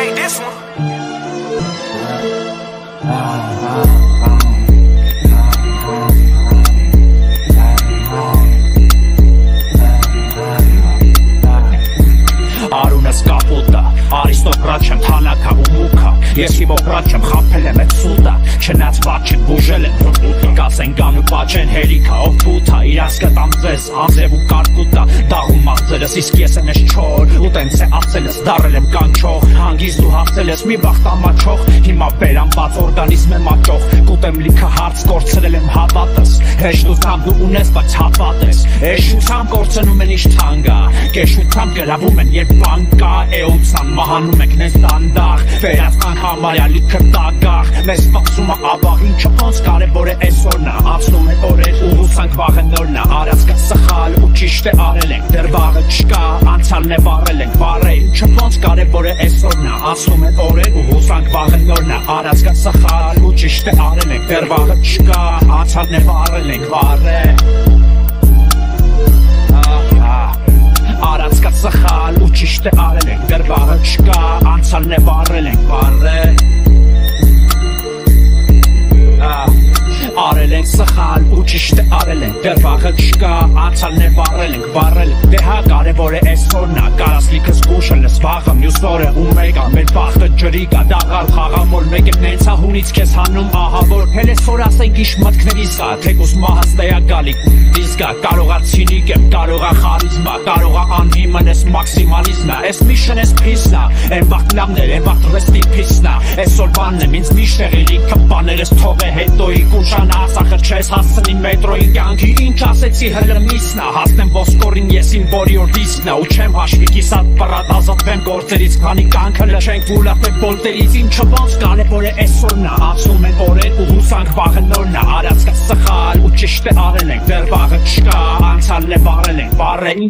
made this one. Արունս կապուտը, արիստոկրատ չեմ, թանաքա ու մուքա Ես հիպոկրատ չեմ, խապել եմ էտ սուտը Չնած բաց չեն, բուժել են Կասեն գան ու պաչեն հերիքա, ով պութա Իրաս կտամ ձեզ, անձև ու կարկուտա Դաղում մաղձելս, իսկ ես եմ ես չոր Ու տենց է ասելս, դարել եմ կանչող Հանգիստ ու հաղթել ես մի բաղթ ամաչող Հիմա բերամ բաց օրգանիզմ եմ աճող Կուտեմ լիքը հարց, կորցրել եմ հավատս Հեշտությամբ դու ունես, բայց հավատ ես Էշությամբ կորցնում են իշ թանգա Կեշությամբ գրավում են, երբ բան կա Էոցան մահանում եք նես դանդաղ Վերացան համարյա լիքը տագաղ Մեզ սպասում է աբաղ Ինչը ոնց կարևոր է այսօրնա Անցնում է օրեր ու հուսանք վաղը նորնա Արած կա սխալ ու ճիշտ է արել ենք Դեռ վաղը չկա անցյալն է վառել ենք Վառել Ինչը ոնց կարևոր է այսօրնա Անցնում է օրեր ու հուսանք վաղը նորնա Արած կա սխալ ու ճիշտ է արել ենք Դեռ վաղը չկա անցյալն է վառել ենք Վառել Արած կա սխալ ու ճիշտ է արել ենք Դեռ վաղը չկա անցյալն է վառել ենք Վառել Արել ենք սխալ ու ճիշտ է արել ենք Դեռ վաղը չկա անցյալն է վառել ենք Վառել դե հա կարևոր է այսօրնա Կարաս լիքս կուշել ես վաղը մյուս օրը ու մեգա Մեր բախտը ջրի կա դաղալ խաղամոլ Մեկ եմ նենցա հունից քեզ հանում ահա որ Հելեսոր ասենք իշ մտքներիս կա Թեկուս մահաց տեյա գալիք Դիսկա կարողա ցինիկ եմ կարողա խարիզմա Կարողա անհիմն ես մաքսիմալիզմա Ես միշն ես փիսնա Են վաղտ լավներ են վաղտ ռեստի փիսնա Այսօր բանն եմ ինձ միշտ եղի լիքը բաներս թող է հետոյի կուշանա Ասախր չես հասցնին մետրոյի կյանքի Ինչ ասեցի հրմիսնա Հասնեմ ոսկորին ես իմ որի օր դիսնա Ու չեմ հաշվի կիսատ պրատ ազատվեմ գործերից Քանի կանքը լչենք վուլապեք բոլտերից Ինչը ոնց կարևոր է այսօրնա Անցնում են օրեր ու հուսանք վաղը նորնա Արած կա սխալ ու ճիշտ է արել ենք Դեռ վաղը չկա անցյալն է վառել ենք Վառել